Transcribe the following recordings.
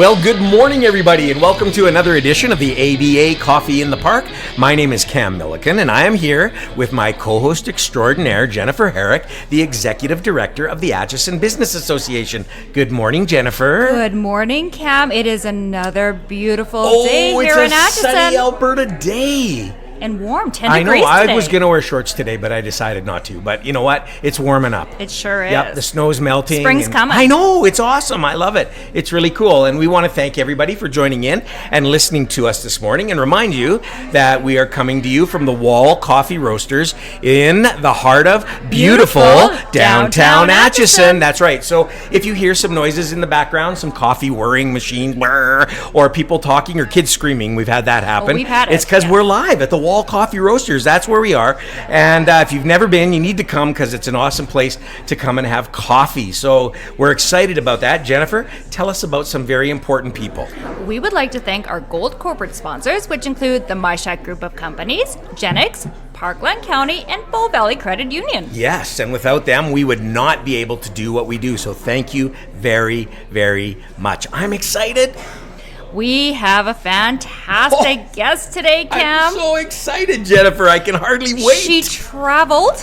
Well, good morning, everybody, and welcome to another edition of the ABA Coffee in the Park. My name is Cam Milliken, and I am here with my co-host extraordinaire, Jennifer Herrick, the Executive Director of the Atchison Business Association. Good morning, Jennifer. Good morning, Cam. It is another beautiful day here in Atchison. It's a sunny Alberta day. And warm, 10 degrees today. I know, I was going to wear shorts today, but I decided not to. But you know what? It's warming up. It sure is. Yep, the snow's melting. Spring's coming. I know, it's awesome. I love it. It's really cool. And we want to thank everybody for joining in and listening to us this morning, and remind you that we are coming to you from the Wall Coffee Roasters in the heart of beautiful downtown Atchison. That's right. So if you hear some noises in the background, some coffee whirring machines, or people talking or kids screaming, we've had that happen. We've had it. It's because we're live at the Wall Coffee Roasters. That's where we are. And if you've never been, you need to come because it's an awesome place to come and have coffee. So we're excited about that. Jennifer, tell us about some very important people. We would like to thank our gold corporate sponsors, which include the MyShack Group of Companies, Genix, Parkland County, and Bow Valley Credit Union. Yes, and without them, we would not be able to do what we do. So thank you very, very much. I'm excited. We have a fantastic guest today, Cam. I'm so excited, Jennifer. I can hardly wait. She traveled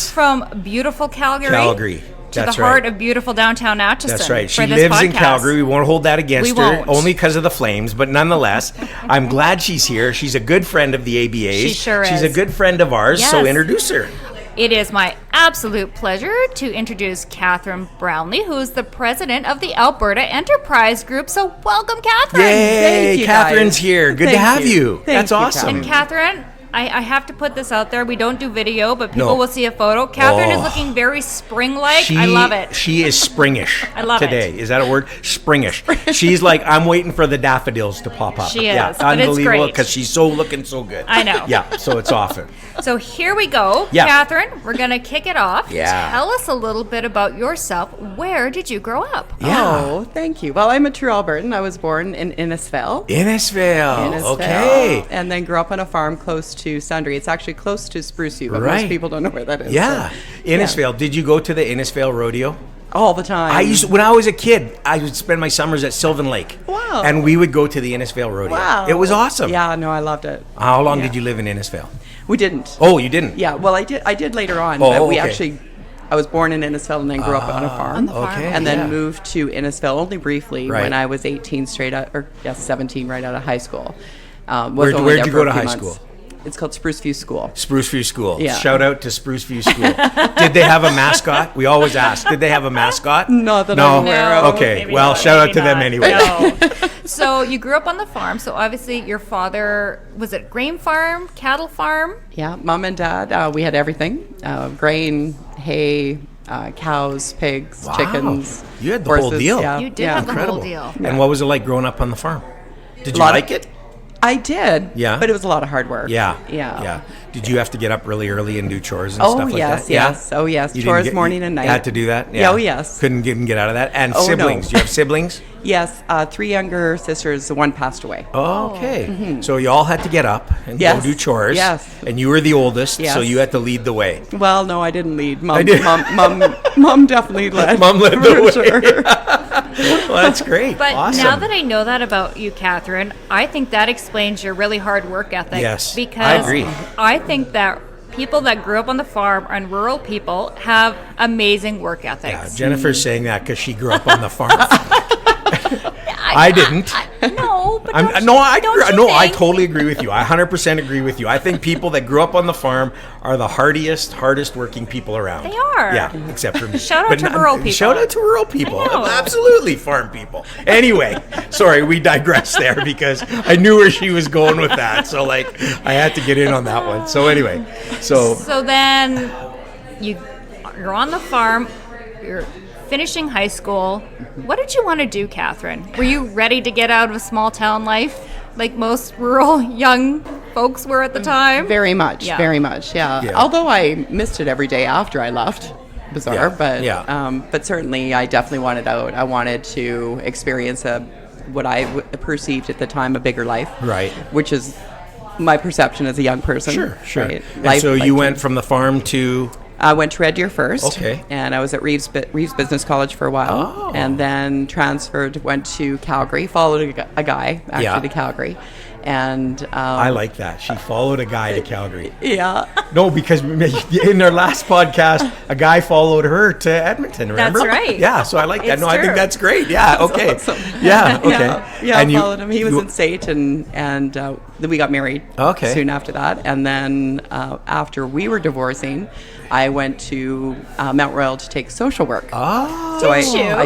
from beautiful Calgary. To the heart of beautiful downtown Atchison. That's right. She lives in Calgary. We won't hold that against her, only because of the Flames. But nonetheless, I'm glad she's here. She's a good friend of the ABA's. She sure is. She's a good friend of ours, so introduce her. It is my absolute pleasure to introduce Catherine Brownlee, who is the president of the Alberta Enterprise Group. So welcome, Catherine. Yay, Thank you, Catherine's guys. here. Good to have you. That's awesome. And Catherine, I have to put this out there. We don't do video, but people will see a photo. Catherine is looking very spring-like. I love it. She is springish I love today. Is that a word? Springish. She's like, I'm waiting for the daffodils to pop up. She is, but unbelievable, it's great. because she's looking so good. I know. Yeah, so it's awesome. So here we go. Yeah. Catherine, we're going to kick it off. Yeah. Tell us a little bit about yourself. Where did you grow up? Yeah. Oh, thank you. Well, I'm a true Albertan. I was born in Innisfail. Innisfail. Okay. And then grew up on a farm close to Sundre. It's actually close to Spruce View, but Right. most people don't know where that is. Yeah. So, Innisfail. Did you go to the Innisfail Rodeo? all the time. When I was a kid, I would spend my summers at Sylvan Lake. Wow. And we would go to the Innisfail Rodeo. Wow. It was awesome. Yeah, no, I loved it. How long did you live in Innisfail? We didn't. Oh, you didn't? Yeah, well, I did later on, Oh, but we okay. actually, I was born in Innisfail and then grew up on a farm. Okay. And then yeah. moved to Innisfail only briefly Right. when I was 17 right out of high school. Where'd you go to high school? It's called Spruce View School. Spruce View School. Yeah. Shout out to Spruce View School. Did they have a mascot? We always ask. Did they have a mascot? Not that I'm aware of. Okay. Maybe Well, not, shout out maybe to them not. anyway. No. So you grew up on the farm. So obviously your father, was it grain farm, cattle farm? Yeah, mom and dad, we had everything. Grain, hay, cows, pigs, Wow. chickens, You had the horses. whole deal. Yeah. You did yeah. have the Incredible. whole deal. And what was it like growing up on the farm? Did you Lot of- like it? I did. Yeah. But it was a lot of hard work. Yeah. Yeah. Did you have to get up really early and do chores and Oh, stuff like yes, that? yes. Oh, yes. You Chores didn't morning and night. Had to do that? Yeah, oh, yes. Couldn't get out of that. And Oh, no. siblings. Do you have siblings? Yes, 3 younger sisters. One passed away. Oh, okay. So you all had to get up and go Yes. do chores. Yes. And you were the oldest, so Yes. you had to lead the way. Well, no, I didn't lead. Mom, I did. Mom definitely led. Mom led the for way. sure. Well, that's great. But awesome. now that I know that about you, Catherine, I think that explains your really hard work ethic. Yes, Because I agree. I think that people that grew up on the farm and rural people have amazing work ethics. Yeah, Jennifer's saying that because she grew up on the farm. I didn't. No, but I think? totally agree with you. I 100% agree with you. I think people that grew up on the farm are the hardest working people around. They are. Yeah, except for me. Shout out to rural people. Shout out to rural people. I know. Absolutely, farm people. Anyway, sorry, we digressed there because I knew where she was going with that. So, I had to get in on that one. So, anyway, So then you're on the farm. You're finishing high school. What did you want to do, Catherine? Were you ready to get out of small town life like most rural young folks were at the time? Very much, Yeah. very much, yeah. Although I missed it every day after I left. Bizarre, but certainly I definitely wanted out. I wanted to experience what I perceived at the time a bigger life. Right. Which is my perception as a young person. Sure. Right? And so you went from the farm to I went to Red Deer first. Okay. And I was at Reeves Business College for a while. Oh. And then transferred, went to Calgary, followed a guy actually to Calgary. And I like that. She followed a guy to Calgary. Yeah. No, because in our last podcast, a guy followed her to Edmonton, remember? That's right. Yeah, so I like that. It's I think true. that's great. Yeah, okay. Awesome. Yeah, okay. Yeah, And I followed him. He was in State, and then we got married soon after that. And then after we were divorcing, I went to Mount Royal to take social work. Oh. So Did you? I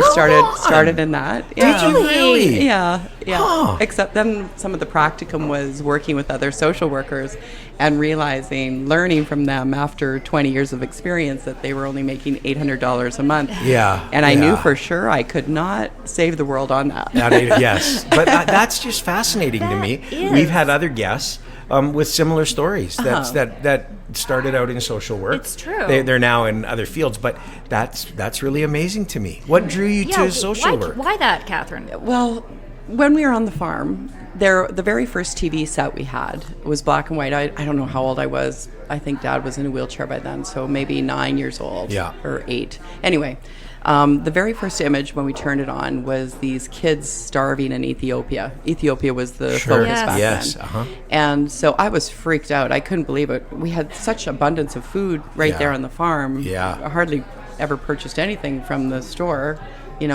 started in that. Did you really? Yeah. Huh. Except then some of the practicum was working with other social workers and learning from them after 20 years of experience that they were only making $800 a month. Yeah. And I knew for sure I could not save the world on that. Yes. But that's just fascinating to me. is. We've had other guests with similar stories that started out in social work. It's true. They're now in other fields, but that's really amazing to me. What drew you to social work? Why that, Catherine? Well, when we were on the farm, the very first TV set we had was black and white. I don't know how old I was. I think Dad was in a wheelchair by then, so maybe 9 years old or 8. Anyway, the very first image when we turned it on was these kids starving in Ethiopia. Ethiopia was the focus back then. And so I was freaked out. I couldn't believe it. We had such abundance of food there on the farm. Yeah. I hardly ever purchased anything from the store,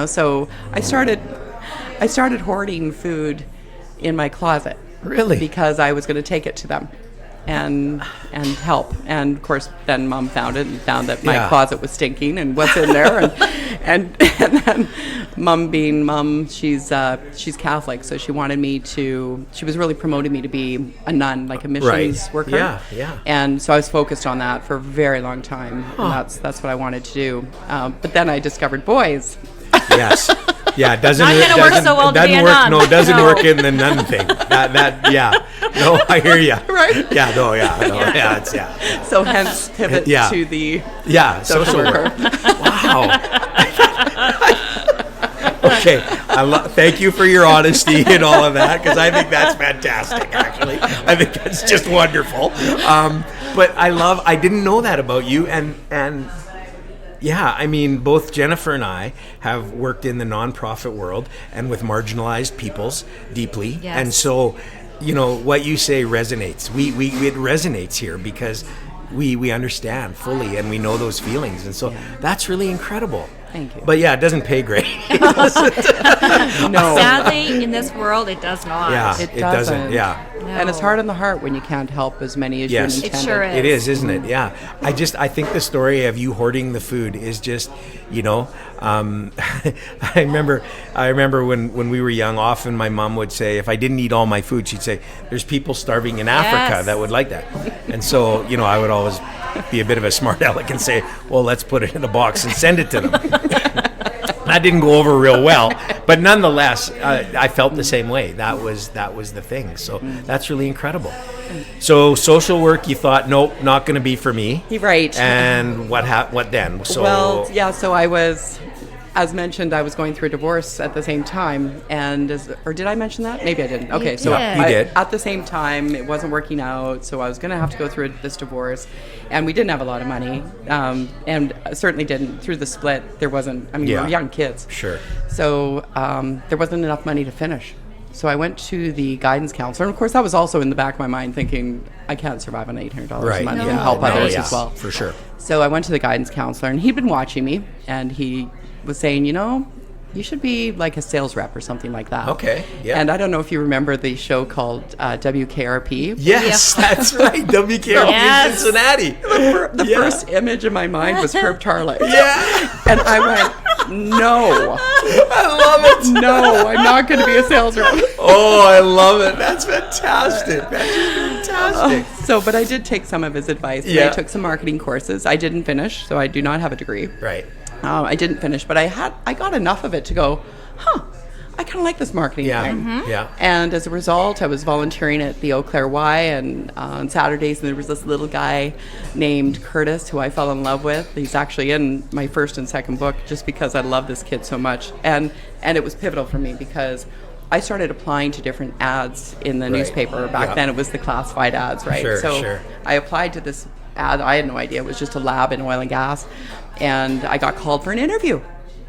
so I started hoarding food in my closet. Really? Because I was going to take it to them and help. And of course, then Mom found it and found that my closet was stinking and what's in there. and then Mom being Mom, she's Catholic, so she wanted me to. She was really promoting me to be a nun, like a missions worker. Yeah. And so I was focused on that for a very long time. And that's what I wanted to do. But then I discovered boys. Yes. Yeah, it doesn't Not gonna work so well to be a nun. No, it doesn't work in the nun thing. No, I hear you. Right? Yeah, it's So hence pivot to the social work. Wow. Okay, thank you for your honesty and all of that, because I think that's fantastic. Actually, I think that's just wonderful. But I didn't know that about you, and. Yeah, I mean, both Jennifer and I have worked in the nonprofit world and with marginalized peoples deeply. Yes. And so, what you say resonates. It resonates here because we understand fully and we know those feelings. And so that's really incredible. Thank you. But yeah, it doesn't pay great. No. Sadly, in this world, it does not. Yeah, It doesn't. Yeah. No. And it's hard on the heart when you can't help as many as Yes. you It intended. sure is. It is, isn't it? Yeah. I think the story of you hoarding the food is just, I remember when we were young, often my mom would say, if I didn't eat all my food, she'd say, there's people starving in Africa Yes. that would like that. And so, I would always be a bit of a smart aleck and say, well, let's put it in a box and send it to them. That didn't go over real well, but nonetheless, I felt the same way. That was the thing. So that's really incredible. So social work, you thought, nope, not going to be for me. Right. And what then? So So I was, as mentioned, I was going through a divorce at the same time, or did I mention that? Maybe I didn't. Okay, so did. You did. At the same time, it wasn't working out, so I was going to have to go through this divorce, and we didn't have a lot of money, and certainly didn't. Through the split, there wasn't. I mean, we were young kids. Sure. So there wasn't enough money to finish. So I went to the guidance counselor, and of course that was also in the back of my mind, thinking I can't survive on $800 a month and help others as well. For sure. So I went to the guidance counselor, and he'd been watching me, and he was saying, you should be like a sales rep or something like that. Okay, yeah. And I don't know if you remember the show called WKRP. Yes, that's right. WKRP in Cincinnati. The first image in my mind was Herb Tarley. Yeah. And I went, no. I love it. No, I'm not going to be a sales rep. Oh, I love it. That's fantastic. That's just fantastic. But I did take some of his advice. Yeah. I took some marketing courses. I didn't finish, so I do not have a degree. Right. I didn't finish, but I got enough of it to go, I kind of like this marketing thing. Yeah. And as a result, I was volunteering at the Eau Claire Y, and on Saturdays, and there was this little guy named Curtis who I fell in love with. He's actually in my first and second book just because I love this kid so much. And it was pivotal for me because I started applying to different ads in the newspaper. Back then, it was the classified ads, right? Sure. I applied to this I had no idea. It was just a lab in oil and gas. And I got called for an interview.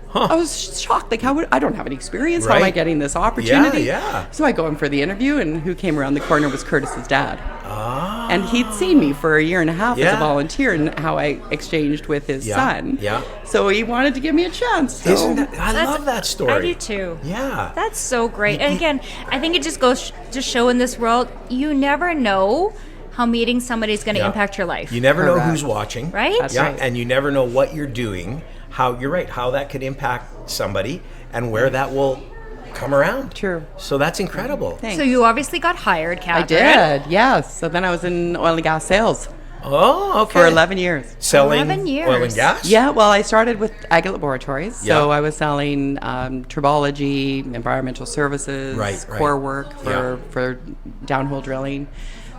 Huh. I was shocked. Like, I don't have any experience. How am I getting this opportunity? Yeah. So I go in for the interview, and who came around the corner was Curtis's dad. Ah. And he'd seen me for a year and a half as a volunteer and how I exchanged with his son. Yeah. So he wanted to give me a chance. So. I love that story. I do too. Yeah. That's so great. And again, I think it just goes to show in this world, you never know how meeting somebody is going to impact your life. You never know who's watching. Right? That's right. And you never know what you're doing, how that could impact somebody and where that will come around. True. So that's incredible. Thanks. So you obviously got hired, Catherine. I did, yes. So then I was in oil and gas sales Oh, okay. for 11 years. Selling 11 years. oil and gas? Yeah, well, I started with Agate Laboratories. So Yeah. I was selling tribology, environmental services, Right. core work for downhole drilling.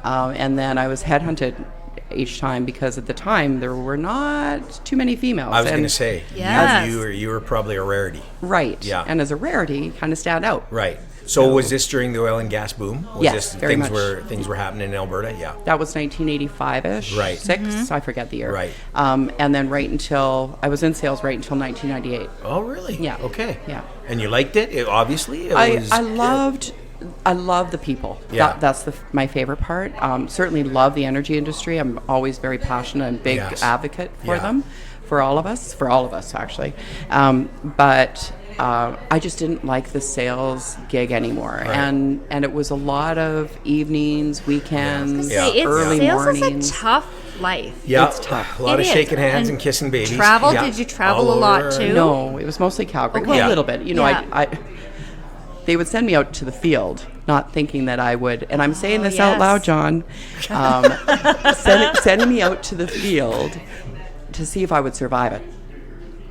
And then I was headhunted each time because at the time there were not too many females. I was going to say, Yes. you were probably a rarity. Right. Yeah. And as a rarity, you kind of stand out. Right. So was this during the oil and gas boom? Was Yes, this very much. things were happening in Alberta? Yeah. That was 1985-ish. Right. 6, I forget the year. Right. And then I was in sales right until 1998. Oh, really? Yeah. Okay. Yeah. And you liked it? Obviously? I love the people. Yeah. That's my favorite part. Certainly love the energy industry. I'm always very passionate and big advocate for them, for all of us actually. But I just didn't like the sales gig anymore, Right. and it was a lot of evenings, weekends, early sales mornings. is a tough life. Yeah. It's tough. A lot It of is. shaking hands And and kissing babies. travel? Yeah. Did you travel All a lot over. too? No, it was mostly Calgary. Okay. Well, Yeah. a little bit. You know, Yeah. they would send me out to the field, not thinking that I would. And I'm saying this yes. out loud, John. Sending me out to the field to see if I would survive it,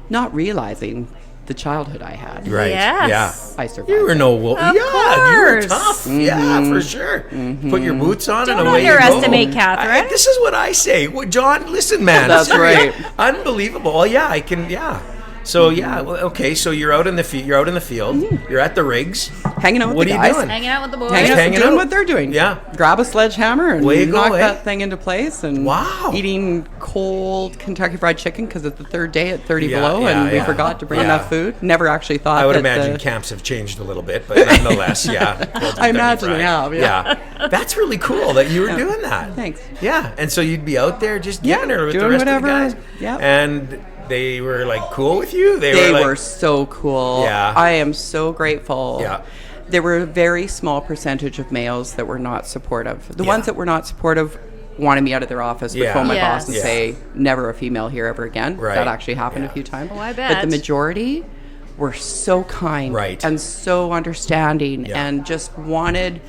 not realizing the childhood I had. Right. Yes. Yeah. I survived. You were no wolf. Of Yeah, you were course. tough. Yeah, for sure. Put your boots on Don't and away you go. underestimate Catherine. This is what I say. Well, John, listen, man. That's right. Unbelievable. Well, yeah, I can. Yeah. So yeah, well, okay. So you're out in the field. You're out in the field. You're at the rigs. Hanging out with What the are guys. you doing? Hanging out with the boys. Hanging Doing out. what they're doing. Yeah. Grab a sledgehammer and Way to go, knock eh? that thing into place. And Wow. eating cold Kentucky Fried Chicken because it's the third day at 30 Yeah, below, yeah, and we yeah. forgot to bring Yeah. enough food. Never actually thought. I would that imagine camps have changed a little bit, but nonetheless, yeah. I imagine they have, yeah. That's really cool that you were doing that. Thanks. Yeah, and so you'd be out there just Yeah, giving her with the doing rest whatever. of the guys. Yeah. And they were like cool with you. They like, were so cool. Yeah. I am so grateful. Yeah. There were a very small percentage of males that were not supportive. The Yeah. ones that were not supportive wanted me out of their office, would Yeah. phone my Yes. boss and Yeah. say, never a female here ever again. Right. That actually happened Yeah. a few times. Oh, I But bet. the majority were so kind Right. and so understanding Yeah. and just wanted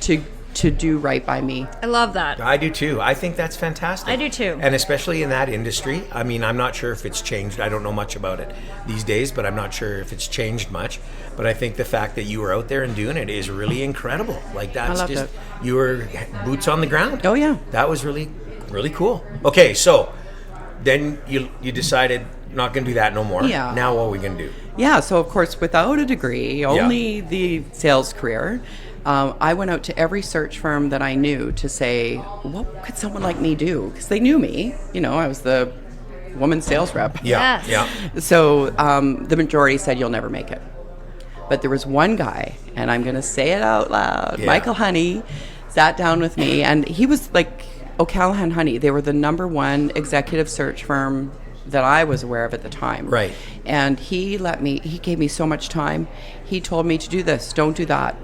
to do right by me. I love that. I do too. I think that's fantastic. I do too. And especially in that industry. I mean, I'm not sure if it's changed. I don't know much about it these days, but I'm not sure if it's changed much. But I think the fact that you were out there and doing it is really incredible. Like that's loved just it. you were boots on the ground. Oh, yeah. That was really, really cool. Okay, so then you decided not going to do that no more. Yeah. Now what are we going to do? Yeah, so of course, without a degree, only the sales career, I went out to every search firm that I knew to say, what could someone like me do? Because they knew me. You know, I was the woman sales rep. Yeah. Yes. Yeah. So the majority said, you'll never make it. But there was one guy, and I'm going to say it out loud, Yeah. Michael Honey, sat down with me, and he was like O'Callaghan Honey. They were the #1 executive search firm that I was aware of at the time. Right. And he gave me so much time. He told me to do this, don't do that.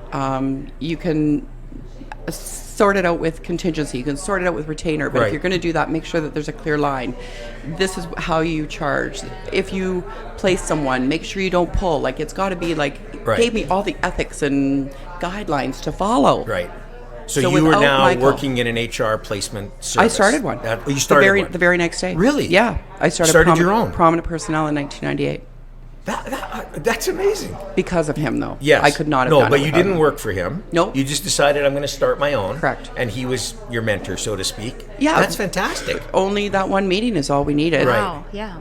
You can sort it out with contingency, you can sort it out with retainer, but Right. if you're going to do that, make sure that there's a clear line. This is how you charge. If you place someone, make sure you don't pull. Like, it's got to be like, Right. gave me all the ethics and guidelines to follow. Right. So So you were without now Michael- working in an HR placement service. I started one. You started one. The very next day. Really? Yeah. I started Your own? Prominent Personnel in 1998. That's amazing. Because of him, though. Yes. I could not have No, done but it you without didn't him. work for him. Nope. You just decided I'm going to start my own. Correct. And he was your mentor, so to speak. Yeah. That's fantastic. Only that one meeting is all we needed. Right. Wow. Yeah.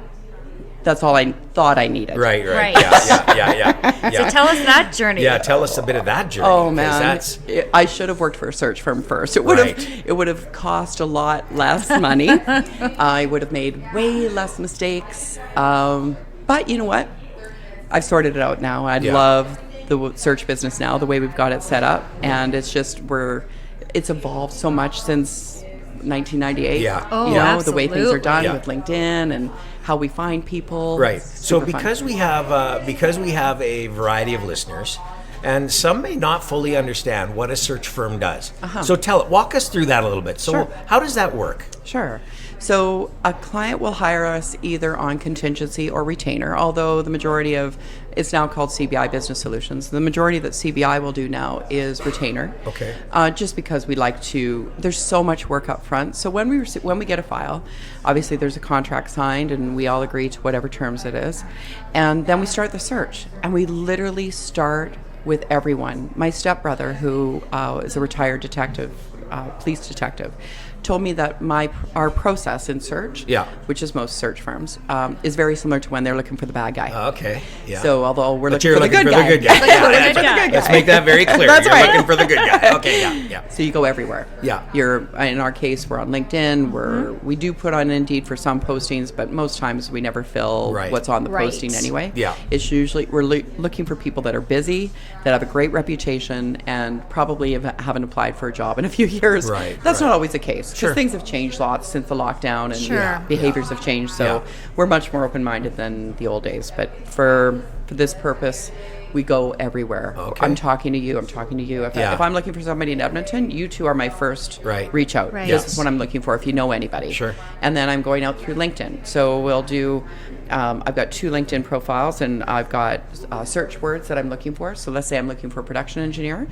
That's all I thought I needed. Right. Right. Yeah. So tell us that journey. Yeah, tell us a bit of that journey. Oh man, 'cause I should have worked for a search firm first. It would have cost a lot less money. I would have made way less mistakes. But you know what? I've sorted it out now. I love the search business now, the way we've got it set up, and it's just it's evolved so much since 1998. Yeah. Oh, you know, absolutely. the way things are done Yeah. with LinkedIn and how we find people. Right. It's So super fun. because we have a variety of listeners, and some may not fully understand what a search firm does. So walk us through that a little bit. So Sure. how does that work? Sure. So a client will hire us either on contingency or retainer, although the majority of, it's now called CBI Business Solutions. The majority that CBI will do now is retainer. Okay. Just because we like to, there's so much work up front. So when we get a file, obviously there's a contract signed and we all agree to whatever terms it is. And then we start the search, and we literally start with everyone. My stepbrother, who is a retired detective, police detective, told me that our process in search, which is most search firms, is very similar to when they're looking for the bad guy. Okay. Yeah. So although we're But looking you're for the looking good for guy. the good guy. Yeah, that's right. Let's Let's make that very clear. That's You're right. looking for the good guy. Okay. Yeah. So you go everywhere. Yeah. You're, in our case, we're on LinkedIn. We do put on Indeed for some postings, but most times we never fill what's on the Right. posting anyway. Yeah. It's usually we're looking for people that are busy, that have a great reputation, and probably haven't applied for a job in a few years. Right, That's right. not always the case, because Sure. things have changed lots since the lockdown, and Sure. behaviors have changed. So Yeah. we're much more open-minded than the old days. But for this purpose, we go everywhere. Okay. I'm talking to you. If I'm looking for somebody in Edmonton, you two are my first reach out. Right. This Yes. is what I'm looking for if you know anybody. Sure. And then I'm going out through LinkedIn. So we'll do, I've got 2 LinkedIn profiles, and I've got search words that I'm looking for. So let's say I'm looking for a production engineer.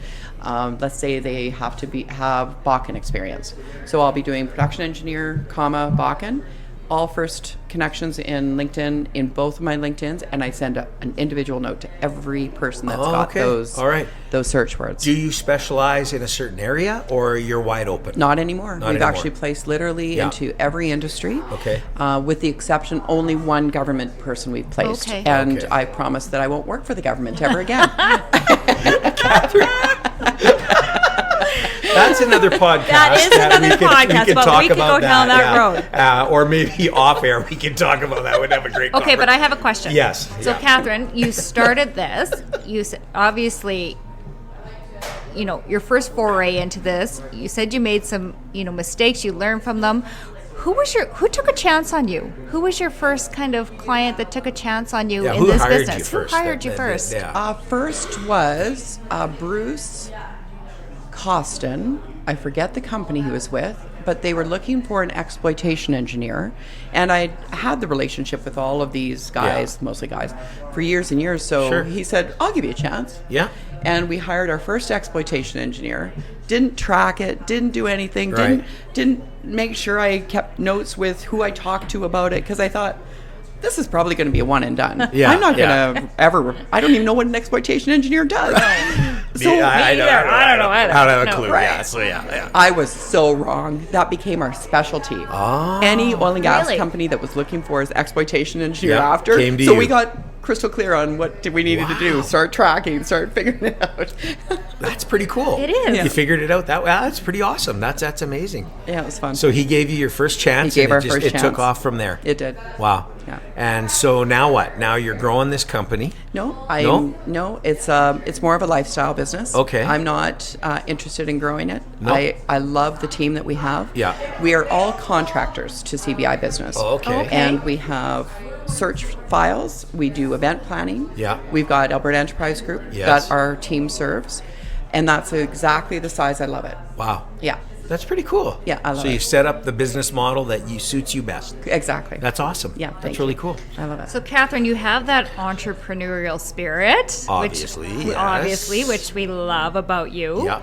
Let's say they have to have Bakken experience. So I'll be doing production engineer, Bakken. All first connections in LinkedIn, in both of my LinkedIns, and I send an individual note to every person that's got those search words. Do you specialize in a certain area, or you're wide open? Not anymore. We've anymore. actually placed literally into every industry. Okay. With the exception, only one government person we've placed. Okay. And Okay. I promise that I won't work for the government ever again. That's another podcast. That is another podcast, but we could go down that road. Or maybe off air, we can talk about that. We'd have a great Okay, but I have a question. Yes. So, Catherine, you started this. You obviously, your first foray into this. You said you made some, mistakes. You learned from them. Who took a chance on you? Who was your first kind of client that took a chance on you in this business? Who hired you first? First was Bruce Costin. I forget the company he was with, but they were looking for an exploitation engineer, and I had the relationship with all of these guys, mostly guys, for years and years. So he said, "I'll give you a chance." Yeah. And we hired our first exploitation engineer. Didn't track it. Didn't do anything. Didn't make sure I kept notes with who I talked to about it, because I thought, this is probably going to be a one and done. I'm not going to ever. I don't even know what an exploitation engineer does. So I don't know. I don't have a clue. Right. Yeah. So I was so wrong. That became our specialty. Any oil and gas company that was looking for his exploitation engineer after. Came to so you. we got crystal clear on what we needed to do. Start tracking. Start figuring it out. That's pretty cool. It is. You figured it out that way. That's pretty awesome. That's amazing. Yeah, it was fun. So he gave you your first chance. He gave and our first It chance. took off from there. It did. Wow. Yeah. And so now what? Now you're growing this company. No, it's more of a lifestyle business. Okay. I'm not interested in growing it. No. I love the team that we have. Yeah. We are all contractors to CBI Business. Okay. And we have search files. We do event planning. Yeah. We've got Alberta Enterprise Group Yes. that our team serves. And that's exactly the size I love it. Wow. Yeah. That's pretty cool. Yeah, I love So you it. set up the business model that suits you best. Exactly. That's awesome. Yeah, That's thank really you. cool. I love it. So, Catherine, you have that entrepreneurial spirit, Obviously, which we love about you. Yeah.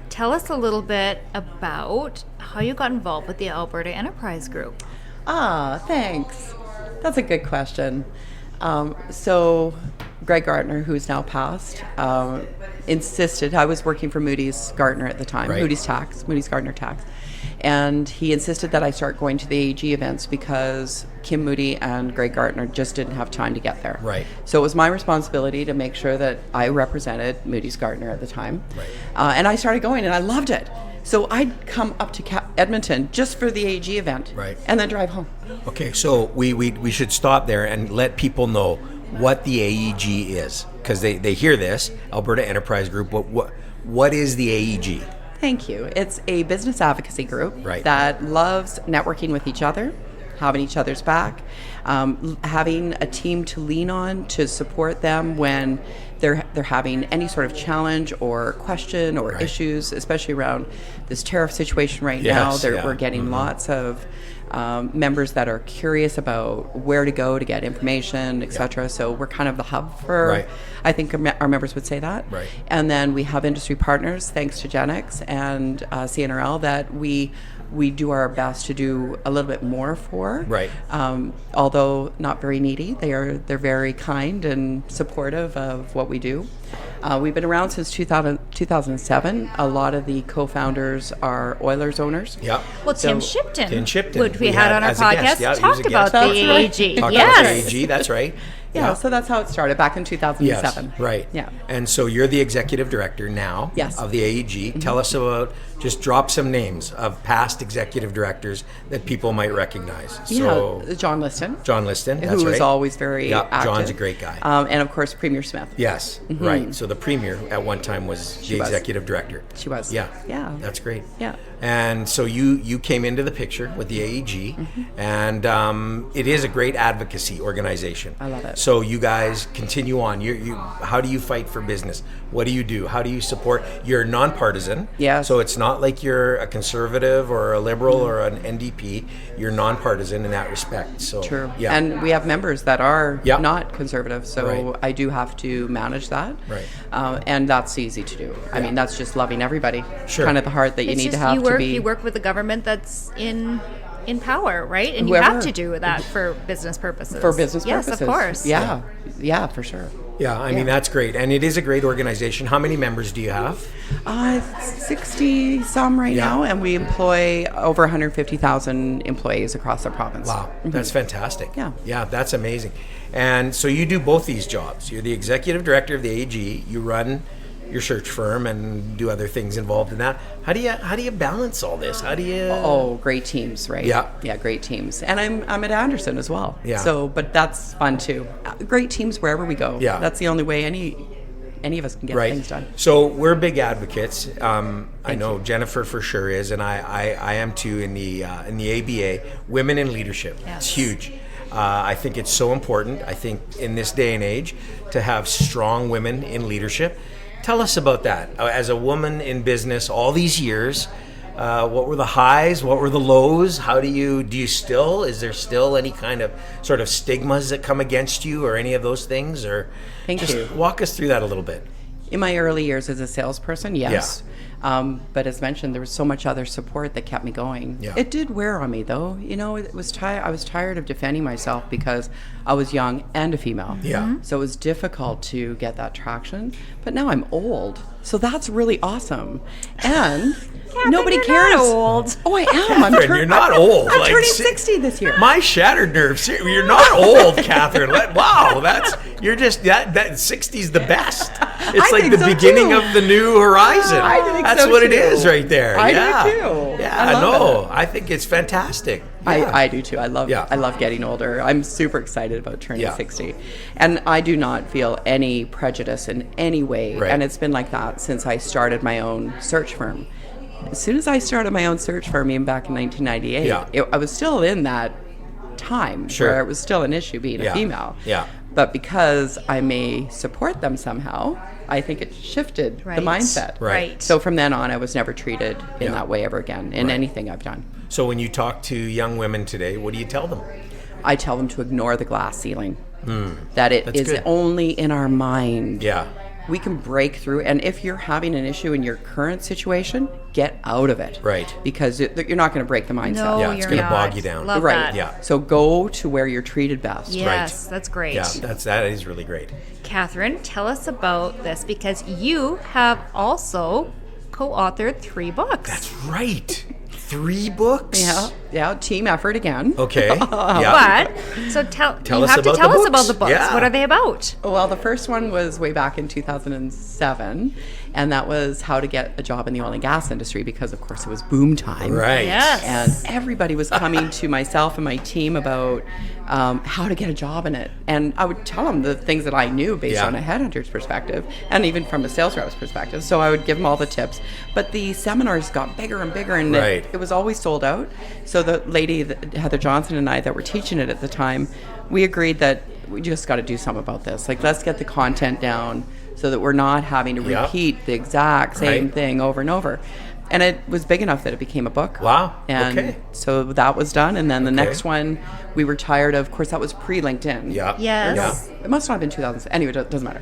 Tell us a little bit about how you got involved with the Alberta Enterprise Group. Thanks. That's a good question. So Greg Gardner, who's now passed, insisted, I was working for Moody's Gardner at the time, Right. Moody's Gardner Tax. And he insisted that I start going to the AEG events because Kim Moody and Greg Gartner just didn't have time to get there. Right. So it was my responsibility to make sure that I represented Moody's Gartner at the time. Right. And I started going, and I loved it. So I'd come up to Edmonton just for the AEG event, right, and then drive home. Okay, so we should stop there and let people know what the AEG is, because they hear this, Alberta Enterprise Group. What is the AEG? Thank you. It's a business advocacy group, right, that loves networking with each other, having each other's back, having a team to lean on to support them when they're having any sort of challenge or question or right, issues, especially around this tariff situation right yes, now. yeah. We're getting lots of members that are curious about where to go to get information, etc. Yeah. So we're kind of the hub for, right, I think our members would say that. Right. And then we have industry partners, thanks to Genex and CNRL, that we do our best to do a little bit more for. Right. Although not very needy, they're very kind and supportive of what we do. We've been around since 2007. A lot of the co-founders are Oilers owners. Yeah. Well, Tim Shipton, which we had on our podcast, talked about the AEG. Talked yes. about the AEG, that's right. Yeah, so that's how it started back in 2007. Yes, right. Yeah. And so you're the executive director now, yes, of the AEG. Mm-hmm. Tell us about, just drop some names of past executive directors that people might recognize. So, John Liston. John Liston, that's who right. is always very active. John's a great guy. And of course, Premier Smith. Yes, mm-hmm, right. So the Premier at one time was the executive director. She was. Yeah. Yeah. That's great. Yeah. And so you came into the picture with the AEG, mm-hmm, and it is a great advocacy organization. I love it. So you guys continue on. You how do you fight for business? What do you do? How do you support? You're nonpartisan. Yeah. So it's not like you're a conservative or a liberal or an NDP. You're nonpartisan in that respect. So true. Yeah. And we have members that are yep, not conservative, so right, I do have to manage that. Right. And that's easy to do. I mean, that's just loving everybody. Sure. Kind of the heart that you need to have to be. You work with the government that's in power, right? And whoever, you have to do that for business purposes. For business yes, purposes. Yes, of course. Yeah, for sure. Yeah, I mean, that's great. And it is a great organization. How many members do you have? 60 some right now, and we employ over 150,000 employees across the province. Wow, mm-hmm, that's fantastic. Yeah. Yeah, that's amazing. And so you do both these jobs. You're the executive director of the AEG. You run your search firm and do other things involved in that. How do you balance all this? How do you? Oh, great teams, right? Yeah, great teams. And I'm at Anderson as well. Yeah. So, but that's fun too. Great teams wherever we go. Yeah. That's the only way any of us can get things done. So we're big advocates. I know Jennifer for sure is, and I am too in the ABA. Women in leadership. Yes. It's huge. I think it's so important. I think in this day and age to have strong women in leadership. Tell us about that. As a woman in business all these years, what were the highs? What were the lows? How do you still, is there still any kind of sort of stigmas that come against you or any of those things? Or Thank you. Walk us through that a little bit. In my early years as a salesperson, yes. Yeah. But as mentioned, there was so much other support that kept me going. Yeah. It did wear on me, though. You know, I was tired of defending myself because I was young and a female. Yeah. Mm-hmm. So it was difficult to get that traction. But now I'm old, so that's really awesome. And Catherine, nobody you're cares. Not old. Oh, I am. Catherine, you're not old. I'm like, turning 60 this year. My shattered nerves. You're not old, Catherine. Wow, you're just that 60's the best. It's like the beginning of the new horizon. I think That's so what too. it is right there. I yeah. do too. Yeah, I think it's fantastic. Yeah. I do too. I love getting older. I'm super excited about turning 60. And I do not feel any prejudice in any way. Right. And it's been like that since I started my own search firm. As soon as I started my own search firm, even back in 1998, I was still in that time where it was still an issue being a female. Yeah. But because I may support them somehow, I think it shifted the mindset. Right. So from then on, I was never treated in that way ever again in anything I've done. So when you talk to young women today, what do you tell them? I tell them to ignore the glass ceiling. That it is good. only in our mind. Yeah. We can break through, and if you're having an issue in your current situation, get out of it. Right. Because you're not going to break the mindset. No, it's you're going to not. bog you down. Love Right. that. Yeah. So go to where you're treated best. Yes, that's great. Yeah, that is really great. Catherine, tell us about this because you have also co-authored 3 books. That's right. 3 books? Yeah. Yeah, team effort again. Okay. Yeah. But so tell Tell you us have to about tell the us about books. the books. Yeah. What are they about? Well, the first one was way back in 2007, and that was how to get a job in the oil and gas industry because, of course, it was boom time. Right. Yes. And everybody was coming to myself and my team about how to get a job in it. And I would tell them the things that I knew based on a headhunter's perspective and even from a sales rep's perspective. So I would give them all the tips. But the seminars got bigger and bigger, and it was always sold out. So the lady, Heather Johnson, and I that were teaching it at the time, we agreed that we just got to do something about this. Like, let's get the content down so that we're not having to repeat the exact same thing over and over. And it was big enough that it became a book. Wow. And so that was done. And then the next one, we were tired of course, that was pre-LinkedIn. Yeah. Yes. Yeah. It must not have been 2000. Anyway, it doesn't matter.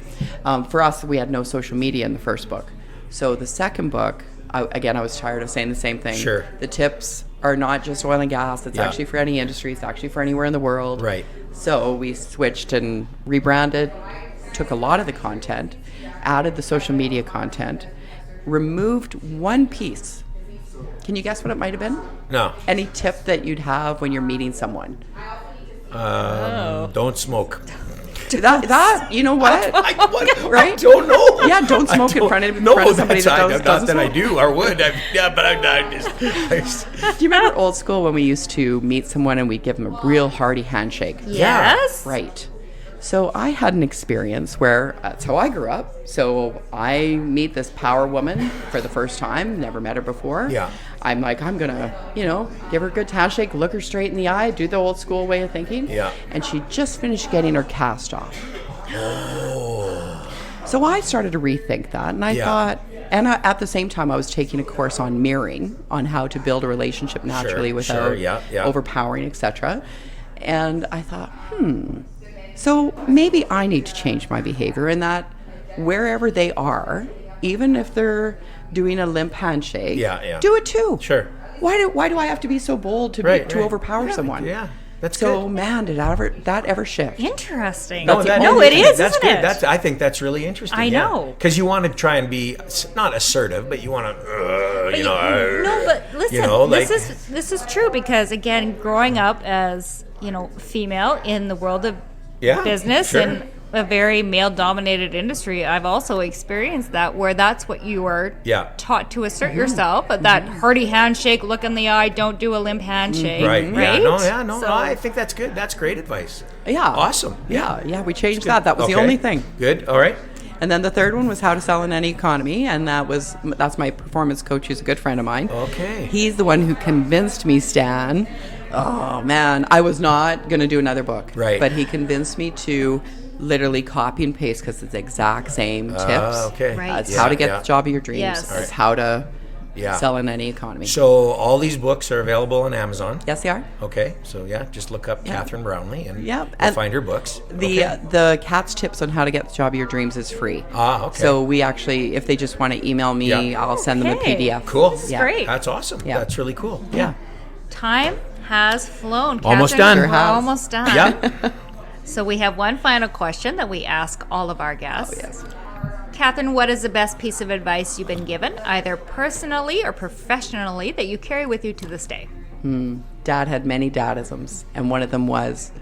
For us, we had no social media in the first book. So the second book, I was tired of saying the same thing. Sure. The tips are not just oil and gas. It's actually for any industry. It's actually for anywhere in the world. Right. So we switched and rebranded, took a lot of the content, added the social media content, removed one piece. Can you guess what it might have been? No. Any tip that you'd have when you're meeting someone? Don't smoke. That you know what? What? Right? I don't know. Yeah, don't smoke in front of somebody that doesn't that I smoke. do or would. But I just. Do you remember old school when we used to meet someone and we'd give them a real hearty handshake? Yes. Right. So I had an experience where that's how I grew up. So I meet this power woman for the first time, never met her before. Yeah. I'm like, I'm going to, give her a good handshake, look her straight in the eye, do the old school way of thinking. Yeah. And she just finished getting her cast off. Oh. So I started to rethink that, and I thought, and at the same time, I was taking a course on mirroring, on how to build a relationship naturally without overpowering, etc. And I thought, so maybe I need to change my behavior in that wherever they are, even if they're doing a limp handshake, do it too. Sure. Why do I have to be so bold to overpower someone? Yeah. That's so good. Man, did that ever shift? Interesting. No, it is. That's isn't good. it? I think that's really interesting. I know. Because you want to try and be not assertive, but you want to, No, but listen. This is true because again, growing up as female in the world of business and a very male-dominated industry, I've also experienced that where that's what you are taught to assert yourself. But that hearty handshake, look in the eye, don't do a limp handshake. Right. Right. No. I think that's good. That's great advice. Yeah. Awesome. Yeah. We changed that. That was the only thing. Good. All right. And then the third one was how to sell in any economy, and that's my performance coach, who's a good friend of mine. Okay. He's the one who convinced me, Stan. Oh man, I was not going to do another book. Right. But he convinced me to literally copy and paste because it's the exact same tips. Okay. Right. It's how to get the job of your dreams. Yes. It's how to sell in any economy. So all these books are available on Amazon. Yes, they are. Okay. So just look up Catherine Brownlee and you'll find her books. The Cat's tips on how to get the job of your dreams is free. Okay. So we actually, if they just want to email me, I'll send them a PDF. Cool. This is great. That's awesome. Yeah. That's really cool. Yeah. Time has flown. Almost Catherine. done. We're almost done. Yeah. So we have one final question that we ask all of our guests. Oh, yes. Catherine, what is the best piece of advice you've been given, either personally or professionally, that you carry with you to this day? Dad had many dadisms, and one of them was,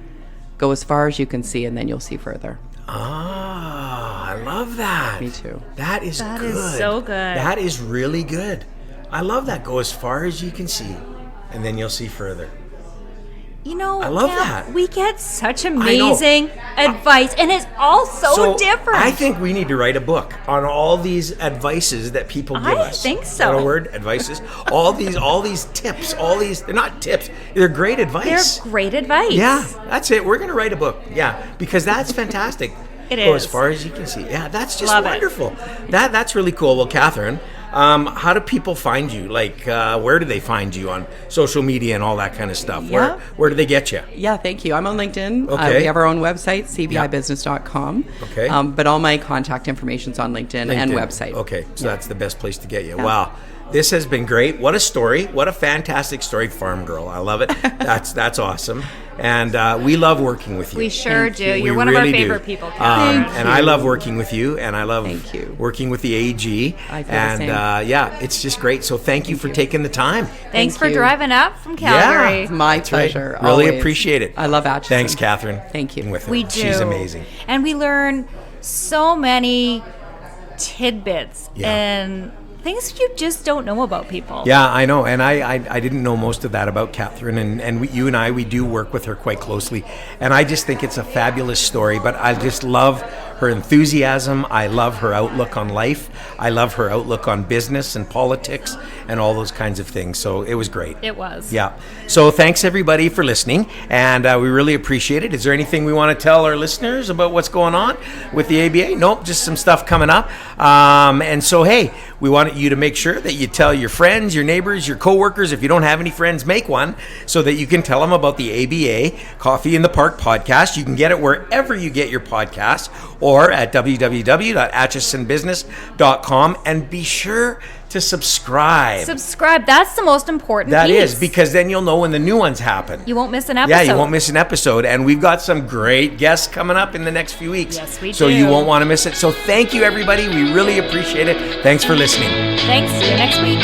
go as far as you can see and then you'll see further. I love that. Me too. That is good. That is so good. That is really good. I love that. Go as far as you can see, and then you'll see further. I love that. We get such amazing advice, and it's all so different. I think we need to write a book on all these advices that people give us. I think so. Is that a word? Advices. all these tips. They're not tips. They're great advice. They're great advice. Yeah, that's it. We're going to write a book. Yeah, because that's fantastic. It Go is. as far as you can see. Yeah, that's just Love it. wonderful. That's really cool. Well, Catherine, how do people find you? Like, where do they find you on social media and all that kind of stuff? Yeah. Where do they get you? Yeah, thank you. I'm on LinkedIn. Okay. We have our own website, cbibusiness.com. Okay. But all my contact information's on LinkedIn and website. Okay, so that's the best place to get you. Yeah. Wow. This has been great. What a story. What a fantastic story, Farm Girl. I love it. That's awesome. And we love working with you. We sure do. You're We one of our really favorite do. people, Catherine. And I love working with you, and I love Thank you. working with the AEG. I feel the and same. yeah, it's just great. So thank you for taking the time. Thanks Thank for you. driving up from Calgary. It's my That's right. pleasure. Really always. appreciate it. I love Atchison. Thanks, Catherine. Thank you. Being with her. We do. She's amazing. And we learn so many tidbits Yeah. and things you just don't know about people. Yeah, I know, and I didn't know most of that about Catherine, and you and I, we do work with her quite closely, and I just think it's a fabulous story, but I just love her enthusiasm. I love her outlook on life. I love her outlook on business and politics and all those kinds of things, so it was great. It was. Yeah. So thanks everybody for listening, and we really appreciate it. Is there anything we want to tell our listeners about what's going on with the ABA? Nope, just some stuff coming up. And so, hey, we want you to make sure that you tell your friends, your neighbors, your coworkers. If you don't have any friends, make one so that you can tell them about the ABA Coffee in the Park podcast. You can get it wherever you get your podcasts or at www.atchisonbusiness.com, and be sure to subscribe. Subscribe. That's the most important That piece. is, because then you'll know when the new ones happen. You won't miss an episode. Yeah, you won't miss an episode. And we've got some great guests coming up in the next few weeks. Yes, we So do. you won't want to miss it. So thank you, everybody. We really appreciate it. Thanks for listening. Thanks. See you next week.